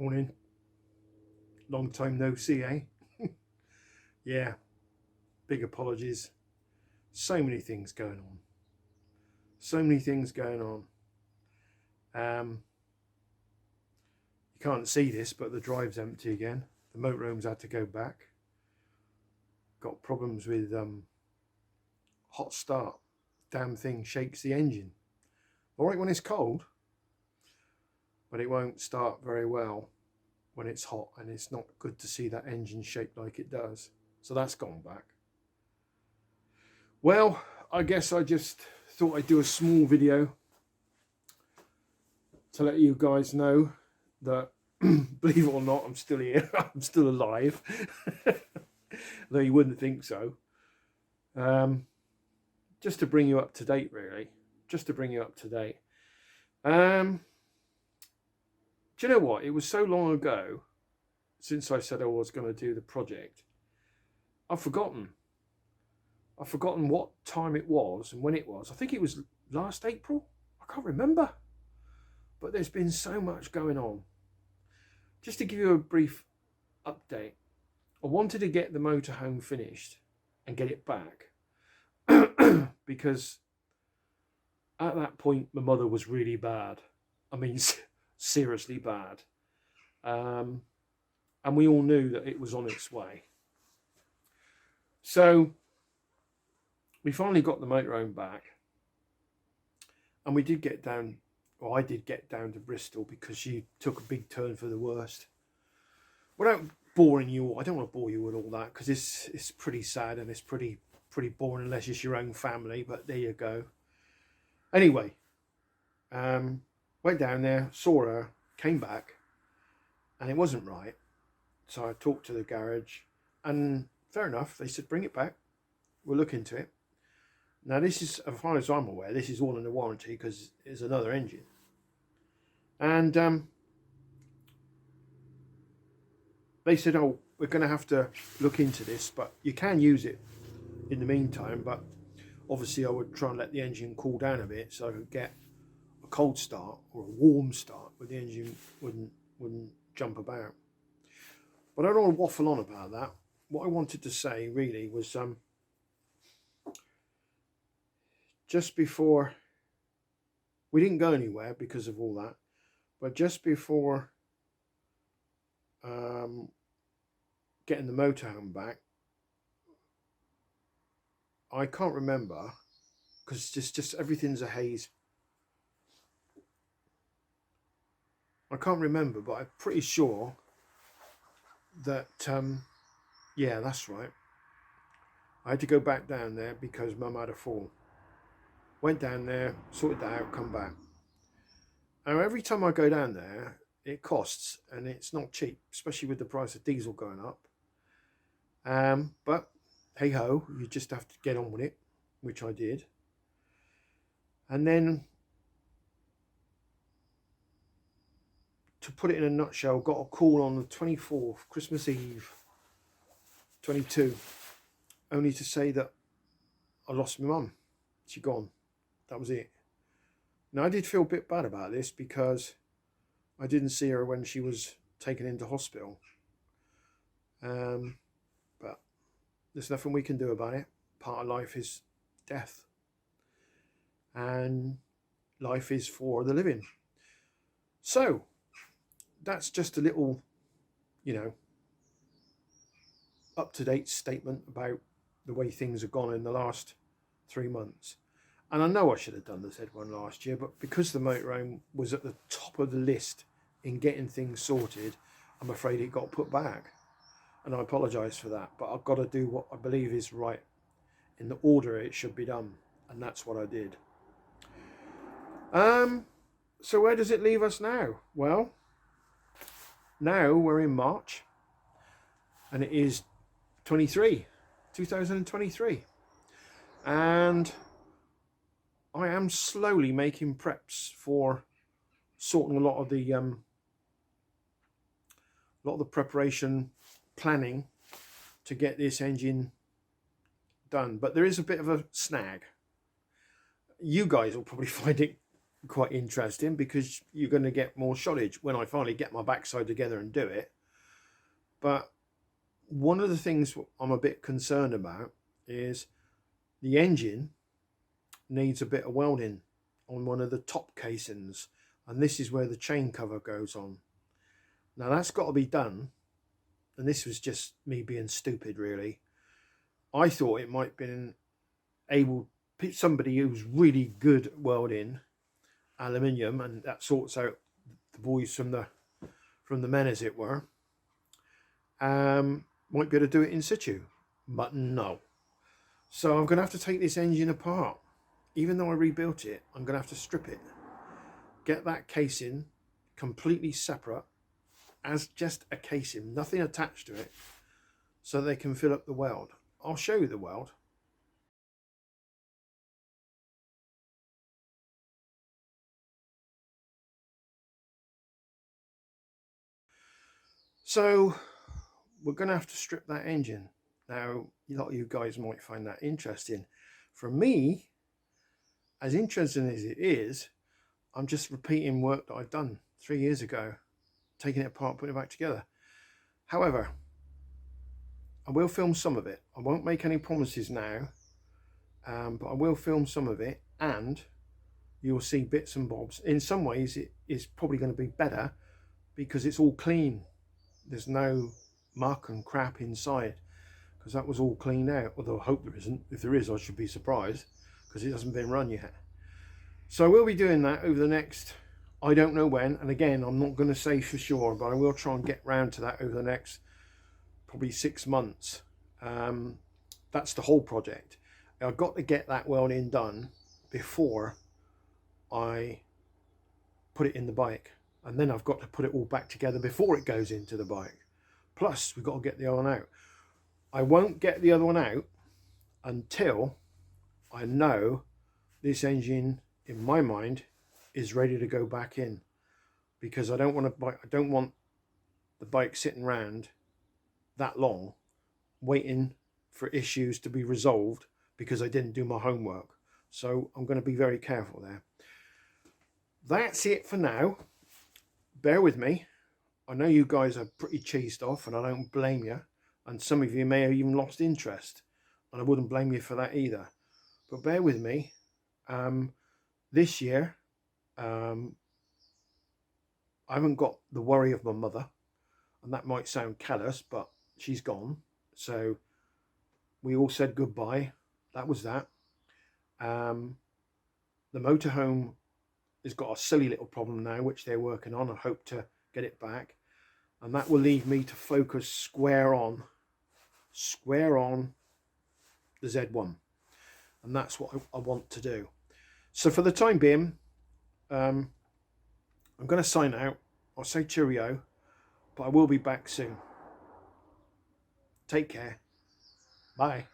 Morning. Long time no see, eh? Yeah, big apologies. So many things going on. So many things going on. You can't see this, but the drive's empty again. The motorhome's had to go back. Got problems with hot start. Damn thing shakes the engine. All right when it's cold, but it won't start very well when it's hot, and it's not good to see that engine shaped like it does. So that's gone back. Well, I guess I just thought I'd do a small video to let you guys know that, believe it or not, I'm still here. I'm still alive. Though you wouldn't think so. Just to bring you up to date, really. Just to bring you up to date. Do you know what? It was so long ago since I said I was going to do the project. I've forgotten what time it was and when it was. I think it was last April. I can't remember. But there's been so much going on. Just to give you a brief update, I wanted to get the motorhome finished and get it back because at that point my mother was really bad. I mean, seriously bad. And we all knew that it was on its way. So we finally got the motorhome back, and we did get down, or I did get down to Bristol because she took a big turn for the worst. Without boring you, I don't want to bore you with all that because it's pretty sad and it's pretty boring unless it's your own family, but there you go. Anyway, went down there, saw her, came back, and it wasn't right. So I talked to the garage, and fair enough, they said bring it back, we'll look into it. Now this is, as far as I'm aware, this is all in the warranty because it's another engine. And they said, oh, we're going to have to look into this, but you can use it in the meantime. But obviously I would try and let the engine cool down a bit so I could get a cold start or a warm start where the engine wouldn't jump about. But I don't want to waffle on about that. What I wanted to say really was just before, we didn't go anywhere because of all that, but just before getting the motorhome back, I can't remember because just everything's a haze. I can't remember, but I'm pretty sure that yeah, that's right, I had to go back down there because Mum had a fall. Went down there, sorted that out, come back. And every time I go down there, it costs, and it's not cheap, especially with the price of diesel going up. But hey ho, you just have to get on with it, which I did. And then, to put it in a nutshell, got a call on the 24th, Christmas Eve, 22, only to say that I lost my mum. She's gone. That was it. Now I did feel a bit bad about this because I didn't see her when she was taken into hospital. But there's nothing we can do about it. Part of life is death. And life is for the living. So that's just a little, up-to-date statement about the way things have gone in the last 3 months. And I know I should have done the Z1 last year, but because the motorhome was at the top of the list in getting things sorted, I'm afraid it got put back. And I apologise for that, but I've got to do what I believe is right in the order it should be done. And that's what I did. So where does it leave us now? Well, now we're in March, and it is 2023. And I am slowly making preps for sorting a lot of the preparation planning to get this engine done. But there is a bit of a snag. You guys will probably find it quite interesting because you're going to get more shottage when I finally get my backside together and do it. But one of the things I'm a bit concerned about is the engine needs a bit of welding on one of the top casings, and this is where the chain cover goes on. Now that's got to be done, and this was just me being stupid really. I thought it might have been able, somebody who's really good at welding aluminium, and that sorts out the boys from the men, as it were, might be able to do it in situ, but no. So I'm going to have to take this engine apart. Even though I rebuilt it, I'm going to have to strip it, get that casing completely separate as just a casing, nothing attached to it, so they can fill up the weld. I'll show you the weld. So we're going to have to strip that engine. Now, a lot of you guys might find that interesting. For me, as interesting as it is, I'm just repeating work that I've done 3 years ago, taking it apart, putting it back together. However, I will film some of it. I won't make any promises now, but I will film some of it, and you'll see bits and bobs. In some ways, it is probably going to be better because it's all clean. There's no muck and crap inside because that was all cleaned out. Although I hope there isn't. If there is, I should be surprised because it hasn't been run yet. So I will be doing that over the next, I don't know when, and again, I'm not going to say for sure, but I will try and get round to that over the next probably 6 months. That's the whole project. I've got to get that welding done before I put it in the bike, and then I've got to put it all back together before it goes into the bike. Plus we've got to get the other one out. I won't get the other one out until I know this engine, in my mind, is ready to go back in, because I don't want the bike sitting around that long waiting for issues to be resolved because I didn't do my homework. So I'm going to be very careful there. That's it for now. Bear with me. I know you guys are pretty cheesed off, and I don't blame you, and some of you may have even lost interest, and I wouldn't blame you for that either, but bear with me. This year I haven't got the worry of my mother, and that might sound callous, but she's gone, so we all said goodbye. That was that. The motorhome has got a silly little problem now, which they're working on. I hope to get it back, and that will leave me to focus square on the Z1, and that's what I want to do. So for the time being, I'm going to sign out. I'll say cheerio, but I will be back soon. Take care. Bye.